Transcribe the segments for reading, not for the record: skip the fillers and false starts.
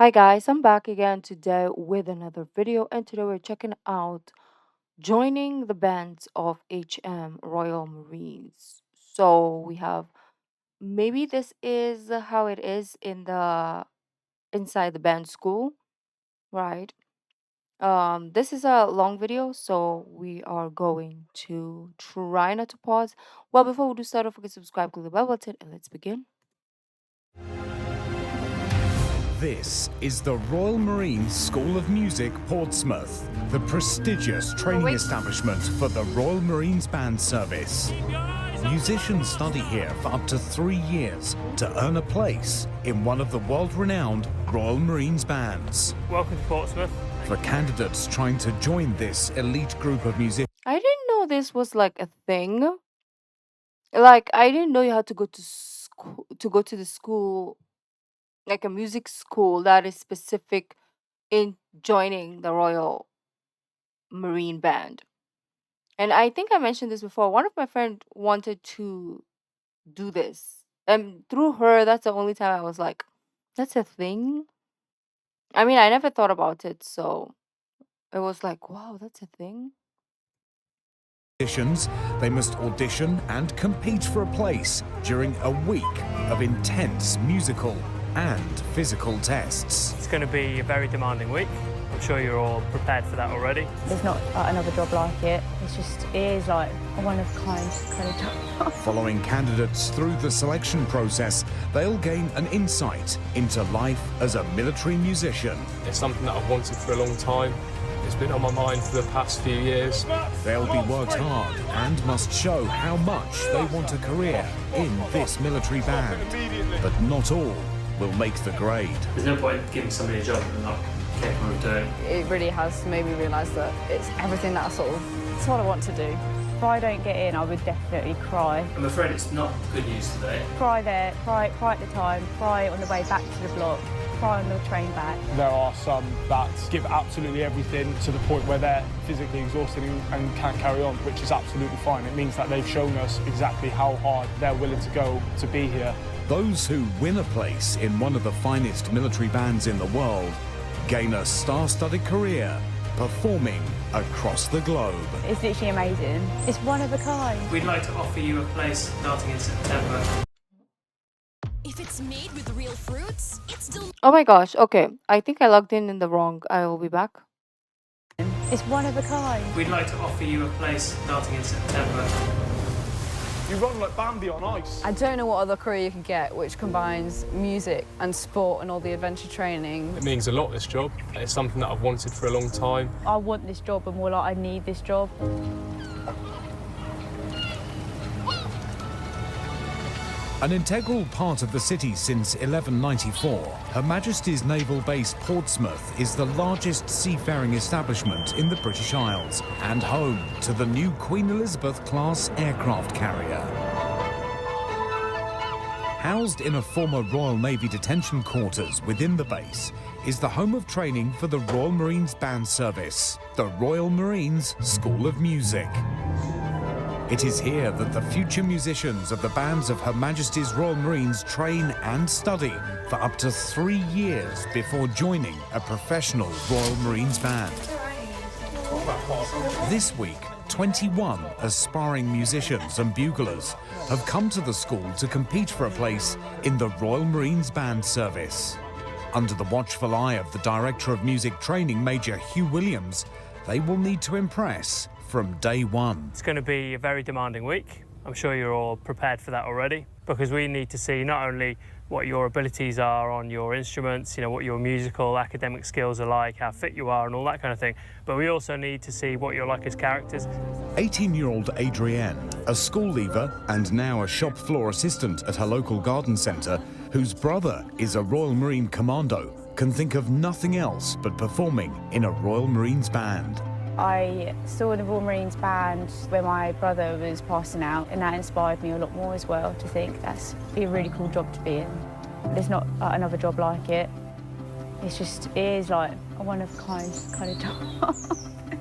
Hi guys, I'm back again today with another video, and today we're checking out joining the bands of HM Royal Marines. So we have, maybe this is how it is in the inside the band school, right? This is a long video, so we are going to try not to pause. Well, before we do start, don't forget to subscribe, click the bell button, and let's begin. This is the Royal Marines School of Music, Portsmouth, the prestigious training establishment for the Royal Marines Band Service. Musicians study here for up to 3 years to earn a place in one of the world-renowned Royal Marines bands. Welcome to Portsmouth. For candidates trying to join this elite group of musicians, I didn't know this was like a thing. Like I didn't know you had to go to school to go to the school, like a music school that is specific in joining the Royal Marine Band. And I think I mentioned this before. One of my friends wanted to do this. And through her, that's the only time I was like, that's a thing. I mean, I never thought about it, so it was like, wow, that's a thing. they must audition and compete for a place during a week of intense musical and physical tests. It's going to be a very demanding week. I'm sure you're all prepared for that already. There's not another job like it. It is like a one-of-kind kind of job. Following candidates through the selection process, they'll gain an insight into life as a military musician. It's something that I've wanted for a long time. It's been on my mind for the past few years. They'll be worked hard and must show how much they want a career in this military band. But not all will make the grade. There's no point giving somebody a job that they're not capable of doing. It really has made me realise that it's everything that it's what I want to do. If I don't get in, I would definitely cry. I'm afraid it's not good news today. Cry there, cry at the time, cry on the way back to the block, cry on the train back. There are some that give absolutely everything to the point where they're physically exhausted and can't carry on, which is absolutely fine. It means that they've shown us exactly how hard they're willing to go to be here. Those who win a place in one of the finest military bands in the world gain a star-studded career performing across the globe. It's literally amazing. It's one of a kind. We'd like to offer you a place starting in September. If it's made with real fruits, it's still. Oh my gosh, okay. I think I logged in the wrong. I will be back. It's one of a kind. We'd like to offer you a place starting in September. You run like Bambi on ice. I don't know what other career you could get which combines music and sport and all the adventure training. It means a lot, this job. It's something that I've wanted for a long time. I want this job, and more like I need this job. An integral part of the city since 1194, Her Majesty's Naval Base Portsmouth is the largest seafaring establishment in the British Isles and home to the new Queen Elizabeth-class aircraft carrier. Housed in a former Royal Navy detention quarters within the base is the home of training for the Royal Marines Band Service, the Royal Marines School of Music. It is here that the future musicians of the bands of Her Majesty's Royal Marines train and study for up to 3 years before joining a professional Royal Marines band. This week, 21 aspiring musicians and buglers have come to the school to compete for a place in the Royal Marines Band Service. Under the watchful eye of the Director of Music Training, Major Hugh Williams, they will need to impress from day one. It's going to be a very demanding week. I'm sure you're all prepared for that already, because we need to see not only what your abilities are on your instruments, what your musical, academic skills are like, how fit you are and all that kind of thing, but we also need to see what you're like as characters. 18-year-old Adrienne, a school leaver and now a shop floor assistant at her local garden centre, whose brother is a Royal Marine Commando, can think of nothing else but performing in a Royal Marines band. I saw the Royal Marines band when my brother was passing out, and that inspired me a lot more as well to think that's be a really cool job to be in. There's not another job like it. It is like a one-of-a-kind kind of job.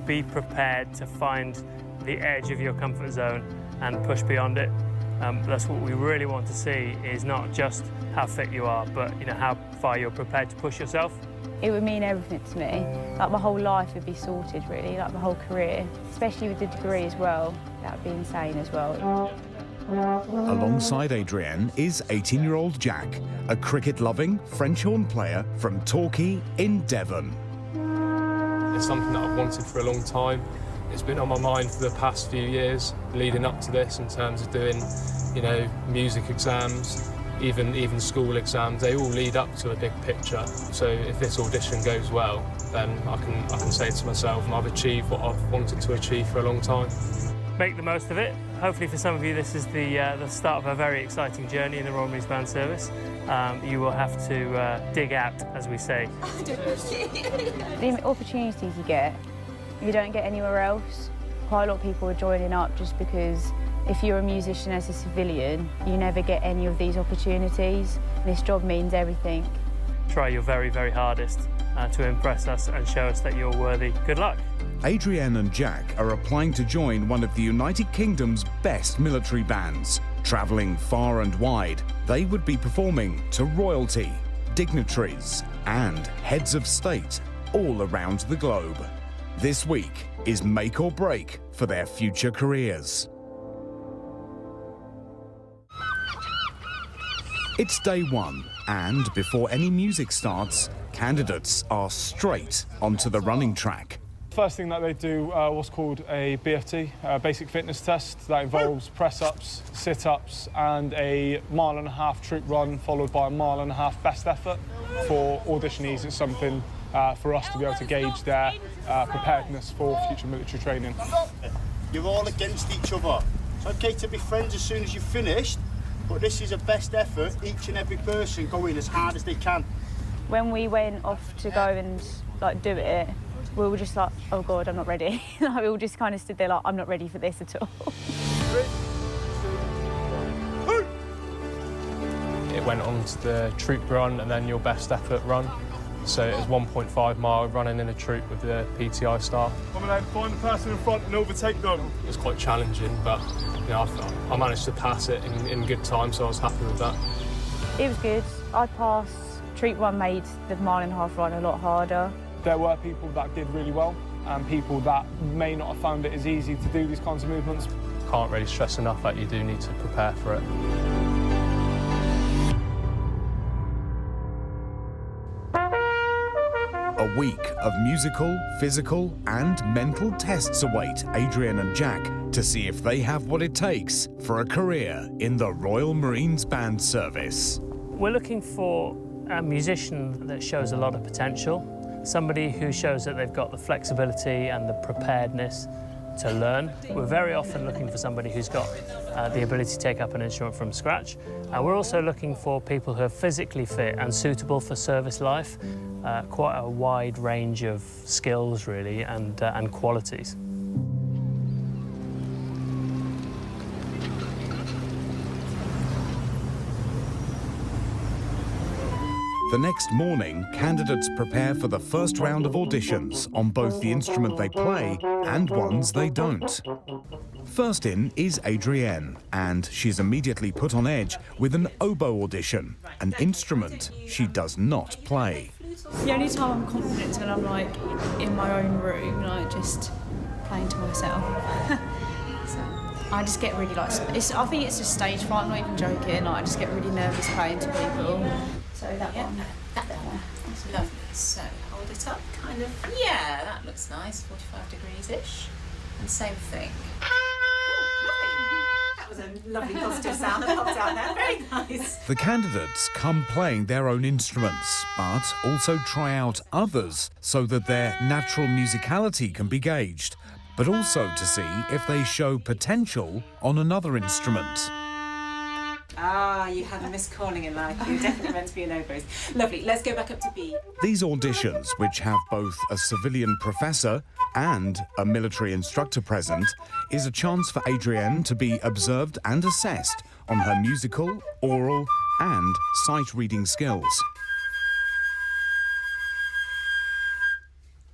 Be prepared to find the edge of your comfort zone and push beyond it. That's what we really want to see, is not just how fit you are, but how far you're prepared to push yourself. It would mean everything to me. Like my whole life would be sorted really, like my whole career. Especially with the degree as well. That would be insane as well. Alongside Adrienne is 18-year-old Jack, a cricket-loving French horn player from Torquay in Devon. It's something that I've wanted for a long time. It's been on my mind for the past few years, leading up to this, in terms of doing, you know, music exams, even school exams. They all lead up to a big picture. So if this audition goes well, then I can say to myself, I've achieved what I've wanted to achieve for a long time. Make the most of it. Hopefully for some of you this is the start of a very exciting journey in the Royal Marines Band Service. You will have to dig out, as we say. The opportunities you get, you don't get anywhere else. Quite a lot of people are joining up just because if you're a musician as a civilian, you never get any of these opportunities. This job means everything. Try your very, very hardest to impress us and show us that you're worthy. Good luck. Adrienne and Jack are applying to join one of the United Kingdom's best military bands. Travelling far and wide, they would be performing to royalty, dignitaries and heads of state all around the globe. This week is make or break for their future careers. It's day one, and before any music starts, candidates are straight onto the running track. First thing that they do what's called a BFT, basic fitness test. That involves press-ups, sit-ups and a 1.5 mile troop run followed by a 1.5 mile best effort. For auditionees, it's something for us to be able to gauge their preparedness for future military training. You're all against each other. It's okay to be friends as soon as you've finished, but this is a best effort, each and every person going as hard as they can. When we went off to go and do it, we were just like, oh God, I'm not ready. We all just kind of stood there like, I'm not ready for this at all. It went on to the troop run and then your best effort run. So it was 1.5 mile running in a troop with the PTI staff. Come on then, find the person in front and overtake them. It was quite challenging, but you know, I managed to pass it in good time, so I was happy with that. It was good. I passed. Troop run made the 1.5 mile run a lot harder. There were people that did really well and people that may not have found it as easy to do these kinds of movements. Can't really stress enough that you do need to prepare for it. A week of musical, physical and mental tests await Adrienne and Jack to see if they have what it takes for a career in the Royal Marines Band Service. We're looking for a musician that shows a lot of potential, somebody who shows that they've got the flexibility and the preparedness to learn. We're very often looking for somebody who's got the ability to take up an instrument from scratch. We're also looking for people who are physically fit and suitable for service life. Quite a wide range of skills, really, and qualities. The next morning, candidates prepare for the first round of auditions on both the instrument they play and ones they don't. First in is Adrienne, and she's immediately put on edge with an oboe audition, an instrument she does not play. The only time I'm confident is when I'm like in my own room, like just playing to myself. So I just get really I think it's just stage fright, I'm not even joking, I just get really nervous playing to people. So that one. That one. That's lovely. So hold it up, kind of. Yeah, that looks nice, 45 degrees-ish. And same thing. That was a lovely positive sound that popped out there. Very nice. The candidates come playing their own instruments, but also try out others so that their natural musicality can be gauged, but also to see if they show potential on another instrument. Ah, you had a missed calling in life. You're definitely meant to be an oboist. Lovely. Let's go back up to B. These auditions, which have both a civilian professor and a military instructor present, is a chance for Adrienne to be observed and assessed on her musical, oral and sight reading skills.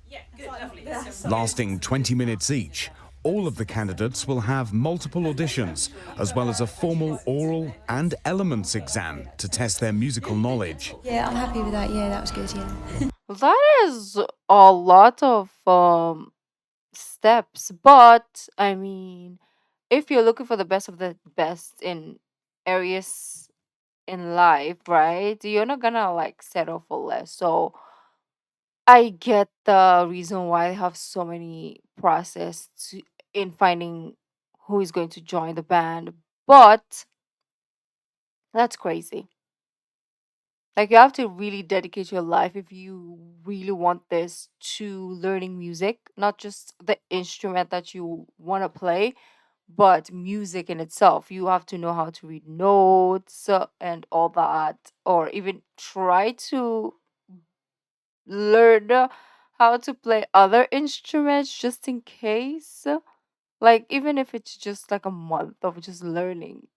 Yeah, good, lovely. Lasting 20 minutes each, all of the candidates will have multiple auditions, as well as a formal oral and elements exam to test their musical knowledge. Yeah, I'm happy with that. Yeah, that was good, yeah. That is a lot of steps, but I mean, if you're looking for the best of the best in areas in life, right? You're not gonna like settle for less. So I get the reason why they have so many process in finding who is going to join the band, but that's crazy. Like you have to really dedicate your life if you really want this to learning music, not just the instrument that you want to play, but music in itself. You have to know how to read notes and all that, or even try to learn how to play other instruments just in case. Like, even if it's just like a month of just learning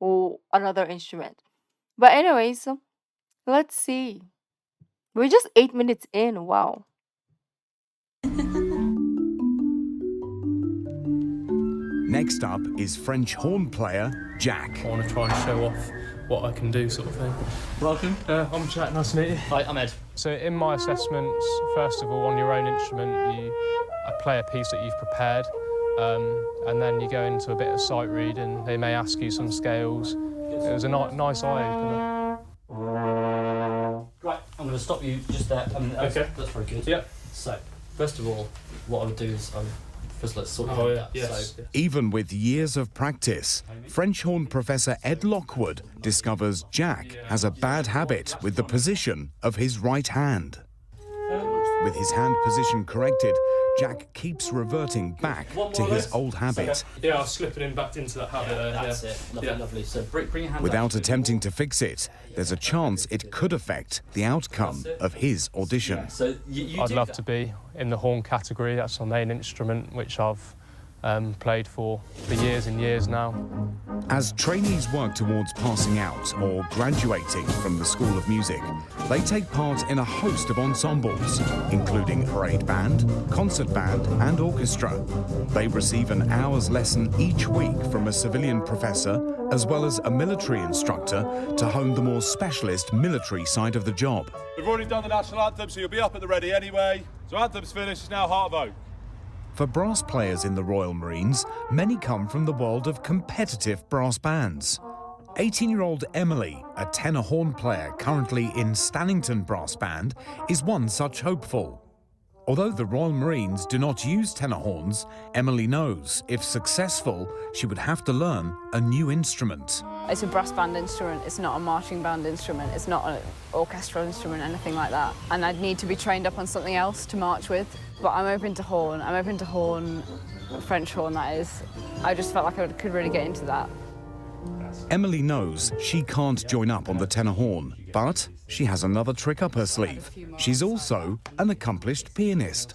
or another instrument. But, anyways, let's see. We're just 8 minutes in. Wow. Next up is French horn player Jack. I want to try and show off what I can do, sort of thing. Welcome. I'm Jack, nice to meet you. Hi, I'm Ed. So in my assessments, first of all, on your own instrument, I play a piece that you've prepared, and then you go into a bit of sight reading. They may ask you some scales. It was a nice eye-opener. Right, I'm going to stop you just there. Okay. That's very good. Yep. So, first of all, what I would do is first let's sort Oh, it yeah. out. Yes. So, Even with years of practice, French horn professor Ed Lockwood discovers Jack has a bad habit with the position of his right hand. With his hand position corrected, Jack keeps reverting back to his old habit. Yeah, I was slipping in back into that habit. that's it. Lovely, lovely. So bring your hand Without up. attempting to fix it, there's a chance it could affect the outcome of his audition. So you I'd do love that. to be in the horn category. That's my main instrument, which I've played for years and years now. As trainees work towards passing out or graduating from the School of Music, they take part in a host of ensembles, including parade band, concert band, and orchestra. They receive an hour's lesson each week from a civilian professor, as well as a military instructor, to hone the more specialist military side of the job. We've already done the national anthem, so you'll be up at the ready anyway. So anthem's finished, it's now Heart of Oak. For brass players in the Royal Marines, many come from the world of competitive brass bands. 18-year-old Emily, a tenor horn player currently in Stannington Brass Band, is one such hopeful. Although the Royal Marines do not use tenor horns, Emily knows if successful, she would have to learn a new instrument. It's a brass band instrument, it's not a marching band instrument, it's not an orchestral instrument, anything like that. And I'd need to be trained up on something else to march with. But I'm open to horn, French horn that is. I just felt like I could really get into that. Emily knows she can't join up on the tenor horn, but she has another trick up her sleeve. She's also an accomplished pianist.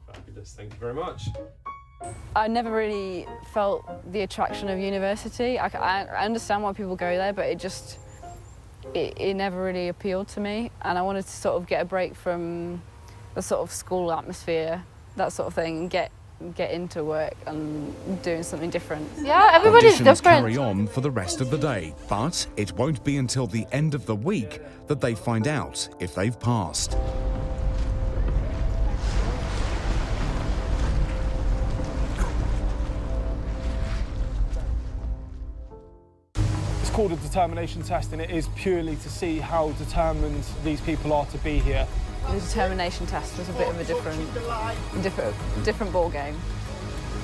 Fabulous, thank you very much. I never really felt the attraction of university. I understand why people go there, but it never really appealed to me. And I wanted to sort of get a break from the sort of school atmosphere, that sort of thing, and get into work and doing something different. Yeah, everybody's Auditions different. carry on for the rest of the day, but it won't be until the end of the week that they find out if they've passed. It's called a determination test, and it is purely to see how determined these people are to be here. The determination test was a bit of a different ball game.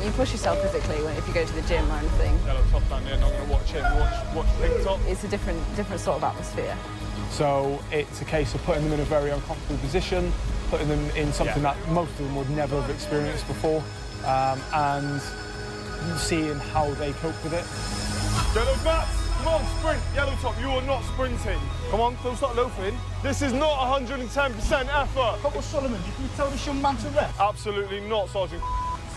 You push yourself physically if you go to the gym or anything. Yellow top down there, not going to watch him, watch pink top. It's a different sort of atmosphere. So it's a case of putting them in a very uncomfortable position, putting them in something that most of them would never have experienced before, and seeing how they cope with it. Yellow bats, come on, sprint. Yellow top, you are not sprinting. Come on, don't start loafing. This is not 110% effort. Corporal Solomon, can you tell this young man to rest? Absolutely not, Sergeant.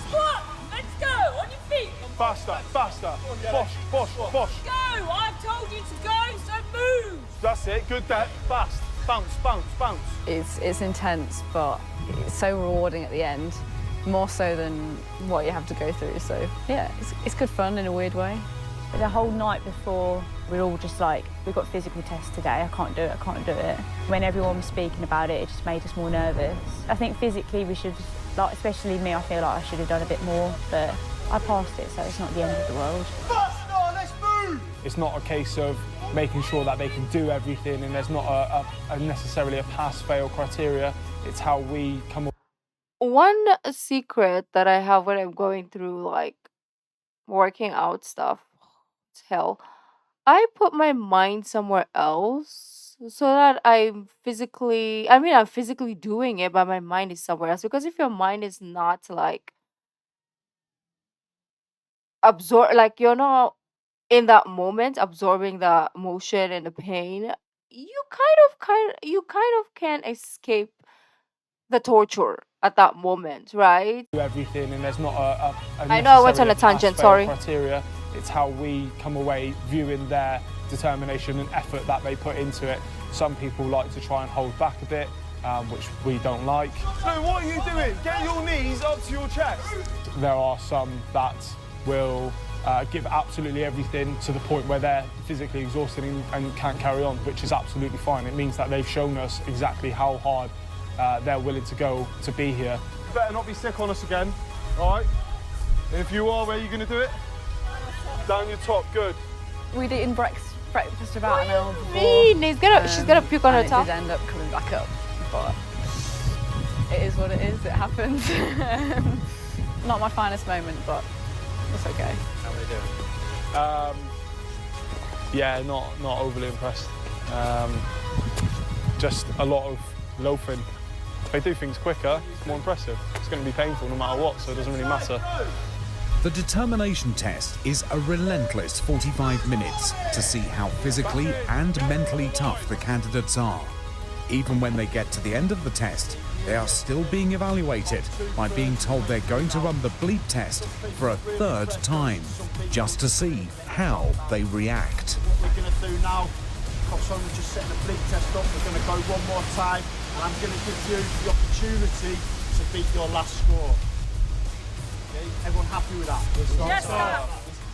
Squat! Let's go! On your feet! Faster, faster. Bosh, bosh, bosh. Go! I've told you to go, so move! That's it, good there. Fast. Bounce, bounce, bounce. It's intense, but it's so rewarding at the end. more so than what you have to go through. So yeah, it's good fun in a weird way. The whole night before, we're all just like, we've got physical tests today, I can't do it, I can't do it. When everyone was speaking about it, it just made us more nervous. I think physically we should, like, especially me, I feel like I should have done a bit more, but I passed it, so it's not the end of the world. Let's move! It's not a case of making sure that they can do everything and there's not necessarily a pass-fail criteria. It's how we come up. One secret that I have when I'm going through like working out stuff, it's hell. I put my mind somewhere else so that I'm physically doing it, but my mind is somewhere else. Because if your mind is not like like you're not in that moment absorbing the emotion and the pain, you kind of can escape the torture at that moment, right? Do everything and there's not a I know I went on a tangent, pass-fail sorry. criteria. It's how we come away viewing their determination and effort that they put into it. Some people like to try and hold back a bit, which we don't like. So what are you doing? Get your knees up to your chest. There are some that will give absolutely everything to the point where they're physically exhausted and can't carry on, which is absolutely fine. It means that they've shown us exactly how hard they're willing to go to be here. You better not be sick on us again, all right? And if you are, where are you going to do it? Down your top, good. We'd eaten breakfast about an hour before. She's gonna puke on her top. It did end up coming back up, but it is what it is. It happens. Not my finest moment, but it's okay. How are they doing? Yeah, not overly impressed. Just a lot of loafing. If they do things quicker, it's more impressive. It's going to be painful no matter what, so it doesn't really matter. The determination test is a relentless 45 minutes to see how physically and mentally tough the candidates are. Even when they get to the end of the test, they are still being evaluated by being told they're going to run the bleep test for a third time, just to see how they react. What we're going to do now, we're just setting the bleep test up. We're going to go one more time, and I'm going to give you the opportunity to beat your last score. Okay, everyone happy with that? Yes, sir.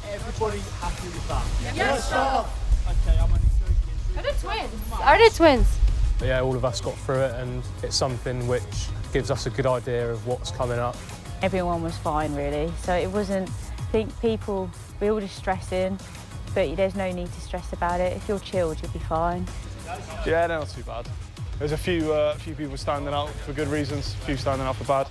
Everybody happy with that? Yes, sir. Okay, I'm going to go in. Are they twins? Are they twins? But yeah, all of us got through it, and it's something which gives us a good idea of what's coming up. Everyone was fine, really. So it wasn't, I think people, we all just stressing, but there's no need to stress about it. If you're chilled, you'll be fine. Yeah, they're not too bad. There's a few people standing out for good reasons, a few standing out for bad.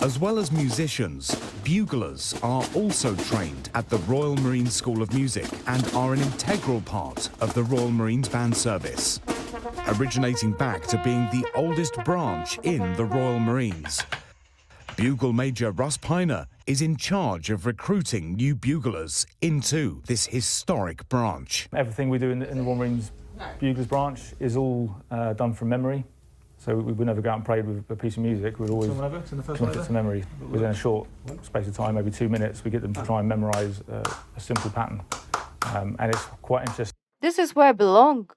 As well as musicians, buglers are also trained at the Royal Marines School of Music and are an integral part of the Royal Marines Band Service, originating back to being the oldest branch in the Royal Marines. Bugle Major Russ Piner is in charge of recruiting new buglers into this historic branch. Everything we do in the Royal Marines Buglers branch is all done from memory. So we would never go out and play with a piece of music. We'd always commit it to memory within a short space of time, maybe 2 minutes. We get them to try and memorise a simple pattern, and it's quite interesting. This is where I belong,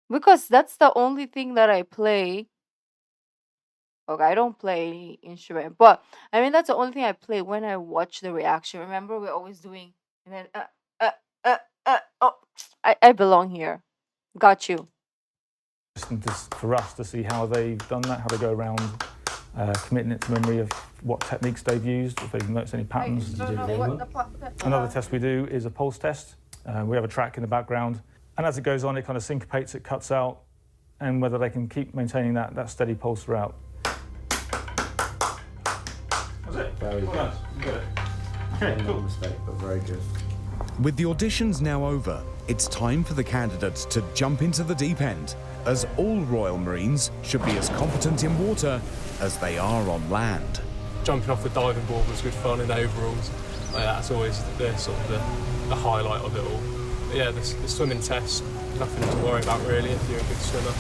because that's the only thing that I play. Okay, I don't play any instrument, but I mean that's the only thing I play when I watch the reaction. Remember, we're always doing, and then oh, I belong here. Got you. For us to see how they've done that, how they go around committing it to memory of what techniques they've used, if they've noticed any patterns. Another test we do is a pulse test. We have a track in the background, and as it goes on, it kind of syncopates, it cuts out, and whether they can keep maintaining that steady pulse throughout. That's it. Very good. Okay, cool. Mistake, but very good. With the auditions now over, it's time for the candidates to jump into the deep end, as all Royal Marines should be as competent in water as they are on land. Jumping off the diving board was good fun in overalls. That's always the sort of the highlight of it all. But yeah, the swimming test, nothing to worry about really if you're a good swimmer.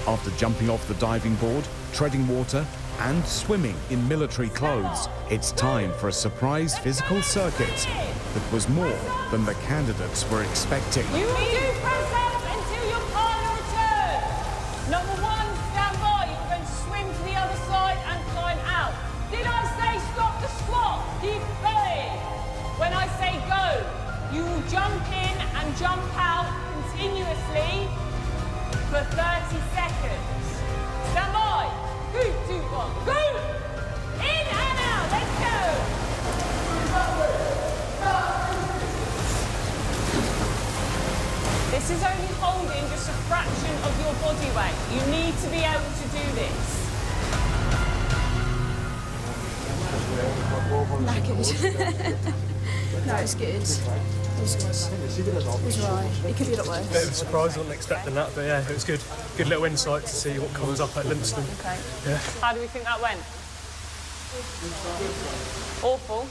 After jumping off the diving board, treading water, and swimming in military clothes, it's time for a surprise physical circuit that was more than the candidates were expecting. You will do press up and Number 1, stand by. You're going to swim to the other side and climb out. Did I say stop the squat? Keep going. When I say go, you will jump in and jump out continuously for 30 seconds. Stand by. 3, 2, 1, go! In and out. Let's go. This is only holding just a fraction of your body weight. You need to be able to do this. Knackered. No, it's good. It was good. It was right. It could be a lot worse. Bit of a surprise, I wasn't expecting that, but yeah, it was good. Good little insight to see what comes up at Livingston. Okay. Yeah. How do we think that went? Awful.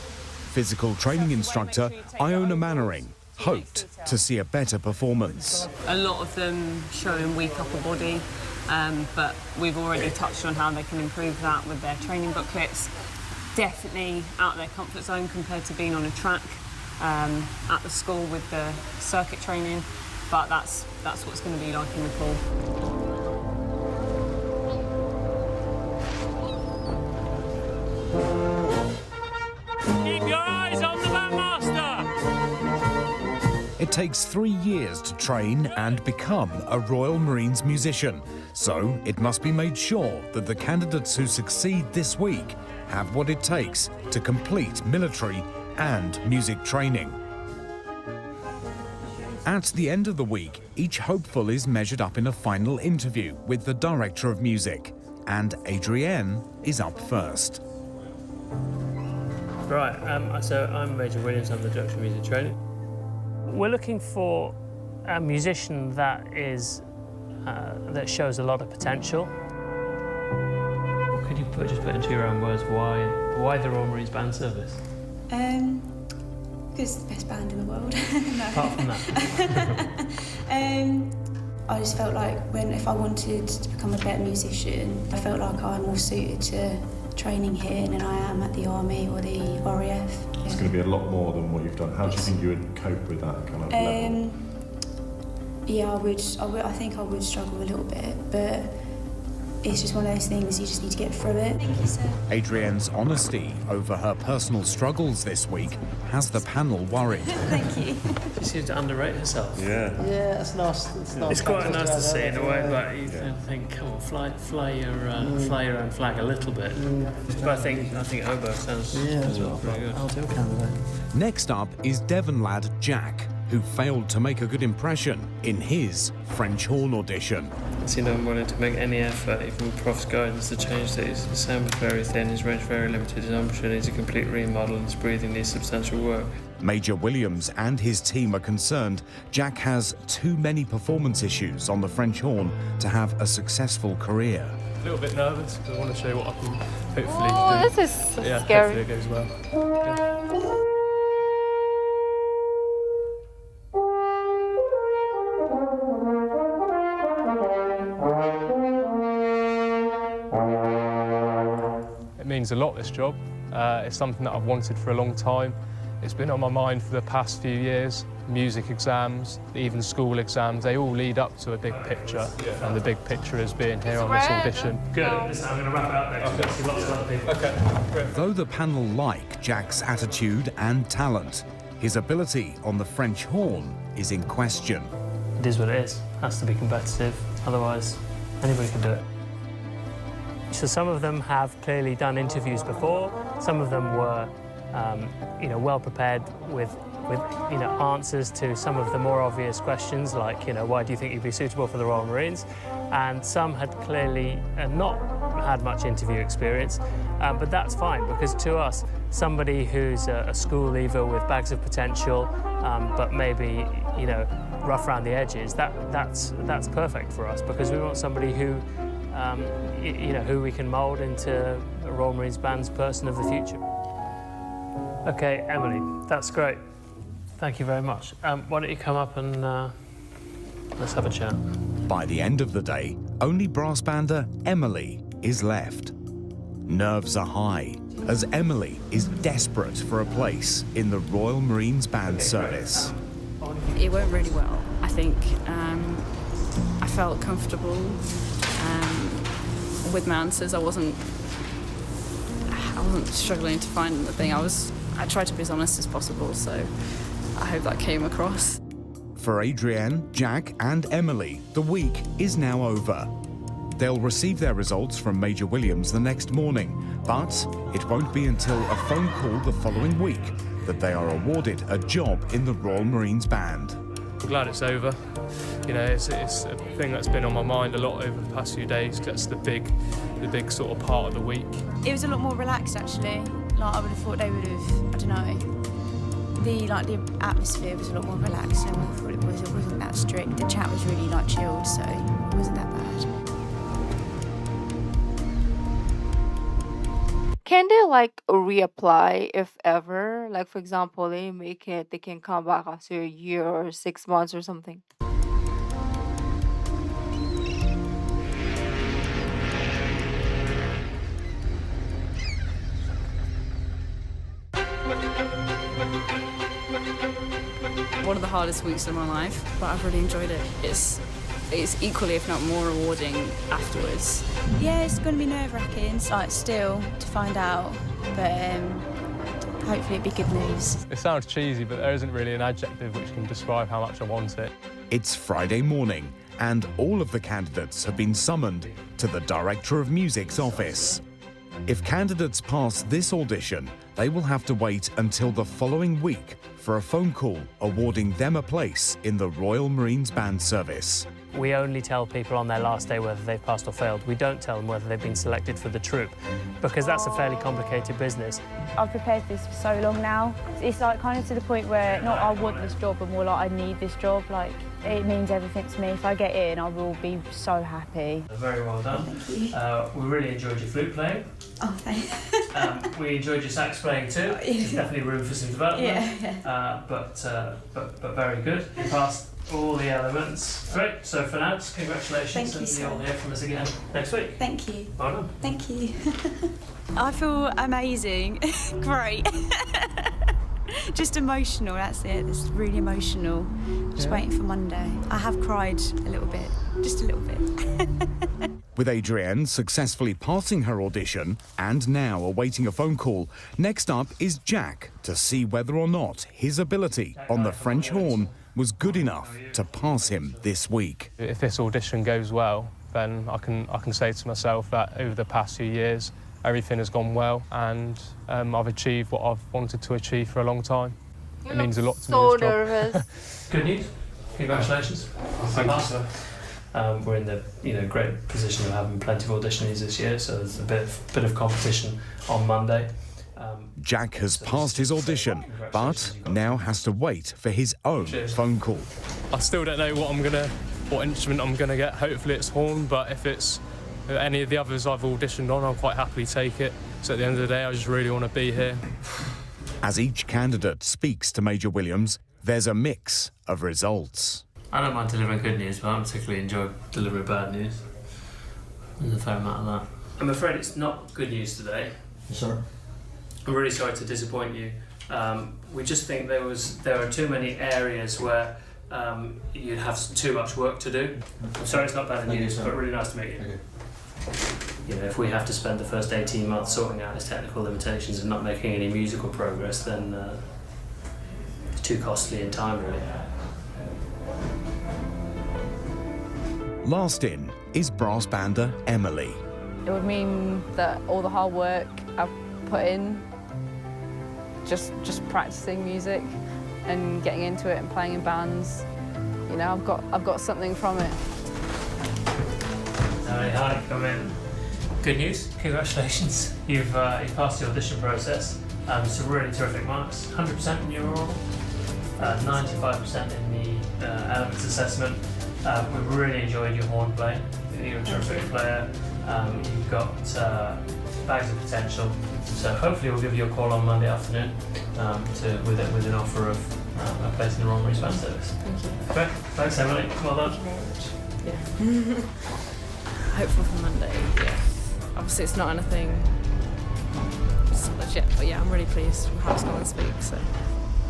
Physical training instructor Iona Mannering hoped to see a better performance. A lot of them showing weak upper body, but we've already touched on how they can improve that with their training booklets. Definitely out of their comfort zone compared to being on a track at the school with the circuit training, but that's what it's going to be like in the pool. Keep your eyes on the bandmaster! It takes 3 years to train and become a Royal Marines musician, so it must be made sure that the candidates who succeed this week have what it takes to complete military and music training. At the end of the week, each hopeful is measured up in a final interview with the Director of Music, and Adrienne is up first. Right, so I'm Major Williams, I'm the Director of Music Training. We're looking for a musician that that shows a lot of potential. Could you just put into your own words why the Royal Marines Band Service? Because it's the best band in the world. No. Apart from that. I just felt like if I wanted to become a better musician, I felt like I'm more suited to training here than I am at the Army or the RAF. It's going to be a lot more than what you've done. How do you think you would cope with that kind of level? Yeah, I think I would struggle a little bit, but it's just one of those things, you just need to get through it. Thank you, sir. Adrienne's honesty over her personal struggles this week has the panel worried. Thank you. She seems to underrate herself. Yeah. Yeah, that's nice. It's quite nice to see in a way, but you think, come on, fly your own flag a little bit. But I think Oboe sounds pretty good. I'll do a candidate. Next up is Devon lad Jack, who failed to make a good impression in his French horn audition. He not wanting to make any effort, even with Prof's guidance, to change these. His sound was very thin, his range very limited, his embouchure needs a complete remodel, and his breathing needs substantial work. Major Williams and his team are concerned Jack has too many performance issues on the French horn to have a successful career. A little bit nervous because I want to show what I can hopefully do. This is so Yeah, scary. hopefully it goes well. It means a lot, this job. It's something that I've wanted for a long time. It's been on my mind for the past few years. Music exams, even school exams, they all lead up to a big picture. And the big picture is being here on this audition. Good. I'm going to wrap it up next. We've got lots of other people. Okay. Though the panel like Jack's attitude and talent, his ability on the French horn is in question. It is what it is. It has to be competitive, otherwise anybody can do it. So some of them have clearly done interviews before. Some of them were, well prepared with answers to some of the more obvious questions, like, why do you think you'd be suitable for the Royal Marines? And some had clearly not had much interview experience, but that's fine, because to us, somebody who's a school leaver with bags of potential, but maybe, rough around the edges, that's perfect for us, because we want somebody who who we can mould into a Royal Marines Band's person of the future. Okay, Emily, that's great. Thank you very much. Why don't you come up and let's have a chat. By the end of the day, only brass bander Emily is left. Nerves are high, as Emily is desperate for a place in the Royal Marines Band service. It went really well. I think I felt comfortable with my answers. I wasn't struggling to find the thing. I tried to be as honest as possible, so I hope that came across. For Adrienne, Jack and Emily, the week is now over. They'll receive their results from Major Williams the next morning, but it won't be until a phone call the following week that they are awarded a job in the Royal Marines Band. I'm glad it's over. You know, it's a thing that's been on my mind a lot over the past few days. That's the big sort of part of the week. It was a lot more relaxed actually. Like I would have thought they would have, I don't know. The atmosphere was a lot more relaxed and I thought it wasn't that strict. The chat was really like chilled, so it wasn't that bad. Can they like reapply if ever? Like for example, they make it, they can come back after a year or 6 months or something. One of the hardest weeks of my life, but I've really enjoyed it. It's equally, if not more, rewarding afterwards. Yeah, it's going to be nerve-wracking, like still to find out, but hopefully it'll be good news. It sounds cheesy, but there isn't really an adjective which can describe how much I want it. It's Friday morning, and all of the candidates have been summoned to the Director of Music's office. If candidates pass this audition, they will have to wait until the following week for a phone call awarding them a place in the Royal Marines Band service. We only tell people on their last day whether they've passed or failed. We don't tell them whether they've been selected for the troop, because that's a fairly complicated business. I've prepared this for so long now. It's like kind of to the point where not I want this job, but more like I need this job. Like it means everything to me. If I get in, I will be so happy. Very well done. Thank you. We really enjoyed your flute playing. Oh, thanks. We enjoyed your sax playing too. There's definitely room for some development. Yeah. But very good. You passed all the elements. Great. So for now, congratulations, Thank you, and you'll hear from us again next week. Thank you. Well done. Thank you. I feel amazing. Great. Just emotional, that's it. It's really emotional. Just waiting for Monday. I have cried a little bit, just a little bit. With Adrienne successfully passing her audition and now awaiting a phone call, next up is Jack to see whether or not his ability on the French horn was good enough to pass him this week. If this audition goes well, then I can say to myself that over the past few years, everything has gone well, and I've achieved what I've wanted to achieve for a long time. It means a lot to me, this job. Nervous. Good news. Congratulations. Thank you, sir. We're in the great position of having plenty of auditionees this year, so there's a bit of competition on Monday. Jack has passed his audition, but now has to wait for his own phone call. I still don't know what instrument I'm gonna get. Hopefully it's horn, but if it's any of the others I've auditioned on, I'll quite happily take it. So at the end of the day, I just really want to be here. As each candidate speaks to Major Williams, there's a mix of results. I don't mind delivering good news, but I don't particularly enjoy delivering bad news. There's a fair amount of that. I'm afraid it's not good news today. Sorry. I'm really sorry to disappoint you. We just think there are too many areas where you'd have too much work to do. I'm sorry it's not bad news, but really nice to meet you. You know, if we have to spend the first 18 months sorting out his technical limitations and not making any musical progress, then it's too costly in time, really. Last in is brass bander Emily. It would mean that all the hard work I've put in, just practicing music and getting into it and playing in bands, you know, I've got something from it. Hi, come in. Good news, congratulations. You've passed the audition process. Some really terrific marks, 100% in your oral, 95% in the elements assessment. We've really enjoyed your horn playing. You're a terrific player. You've got bags of potential. So hopefully we'll give you a call on Monday afternoon with an offer of a place in the Royal Marines Band service. Thank you. Okay, thanks Emily. Well done. Thank you very much. Yeah. Hopeful for Monday. Yeah. Obviously it's not anything legit, but yeah, I'm really pleased with how it's gone this week. So.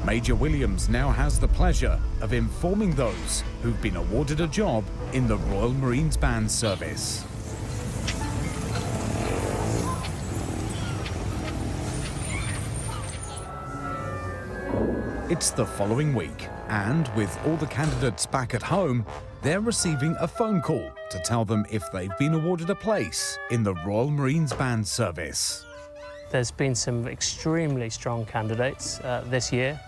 Major Williams now has the pleasure of informing those who've been awarded a job in the Royal Marines Band service. It's the following week, and with all the candidates back at home, they're receiving a phone call to tell them if they've been awarded a place in the Royal Marines Band Service. There's been some extremely strong candidates this year,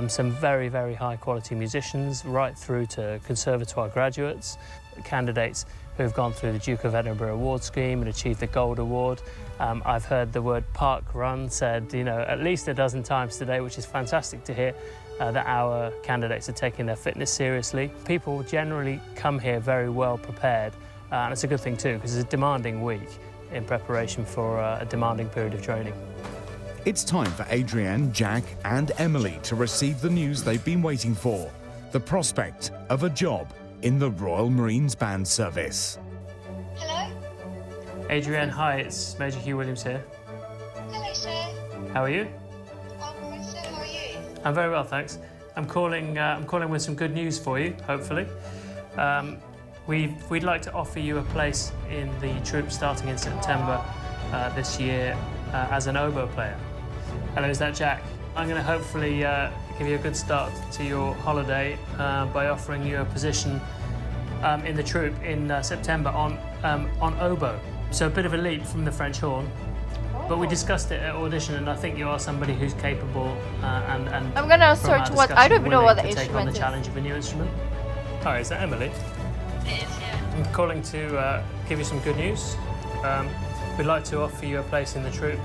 some very, very high quality musicians, right through to conservatoire graduates, candidates who've gone through the Duke of Edinburgh Award Scheme and achieved the Gold Award. I've heard the word park run said, at least a dozen times today, which is fantastic to hear that our candidates are taking their fitness seriously. People generally come here very well prepared, and it's a good thing too, because it's a demanding week in preparation for a demanding period of training. It's time for Adrienne, Jack and Emily to receive the news they've been waiting for, the prospect of a job in the Royal Marines Band Service. Hello? Adrienne, hi, it's Major Hugh Williams here. Hello, sir. How are you? I'm good, sir. How are you? I'm very well, thanks. I'm calling with some good news for you, hopefully. We'd like to offer you a place in the troop starting in September this year as an oboe player. Hello, is that Jack? I'm going to hopefully give you a good start to your holiday by offering you a position in the troop in September on oboe. So a bit of a leap from the French horn. But we discussed it at audition, and I think you are somebody who's capable and I'm gonna search what I don't even know what the take on instrument the is. challenge of a new instrument. Hi, is that Emily? It is, yeah. I'm calling to give you some good news. We'd like to offer you a place in the troupe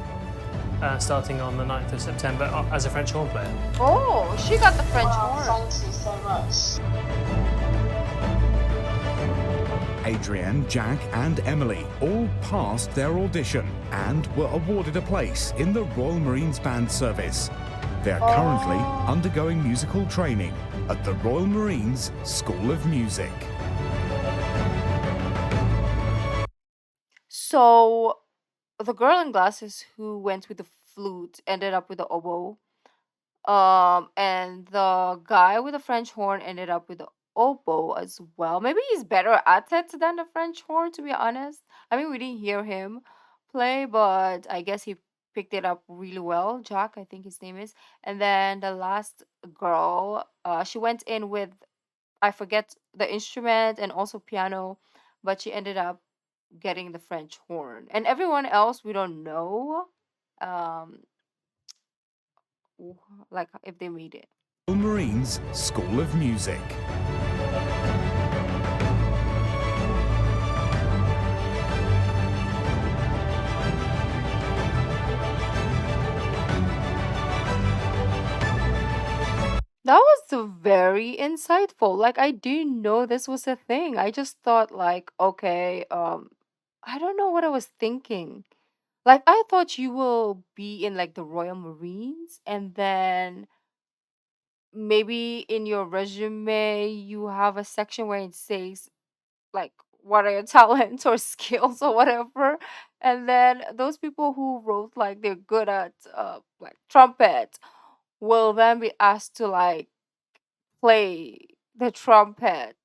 starting on the 9th of September as a French horn player. Oh, she got the French horn. Thank you so much. Adrienne, Jack and Emily all passed their audition and were awarded a place in the Royal Marines Band Service. They're currently undergoing musical training at the Royal Marines School of Music. So, the girl in glasses who went with the flute ended up with the oboe. And the guy with the French horn ended up with the oboe as well. Maybe he's better at it than the French horn, to be honest. I mean, we didn't hear him play, but I guess he picked it up really well. Jack, I think his name is. And then the last girl, she went in with, I forget the instrument and also piano, but she ended up getting the French horn. And everyone else, we don't know, like if they made it. Royal Marines School of Music. That was very insightful. Like I didn't know this was a thing. I just thought like, okay, I don't know what I was thinking. Like I thought you will be in like the Royal Marines and then maybe in your resume you have a section where it says like what are your talents or skills or whatever. And then those people who wrote like they're good at like trumpet will then be asked to like play the trumpet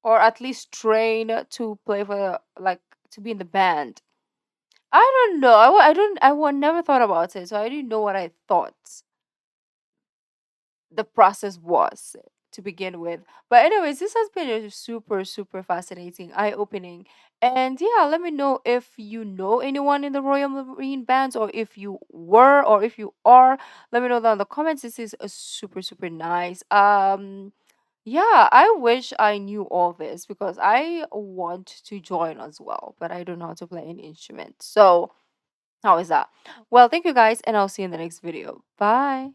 or at least train to play for like to be in the band. I don't know. Never thought about it, so I didn't know what I thought the process was to begin with. But anyways, this has been a super super fascinating, eye-opening. And yeah, let me know if you know anyone in the Royal Marine Bands or if you were or if you are. Let me know down in the comments. This is a super super nice. Yeah, I wish I knew all this because I want to join as well, but I don't know how to play any instrument. So, how is that? Well, thank you guys, and I'll see you in the next video. Bye.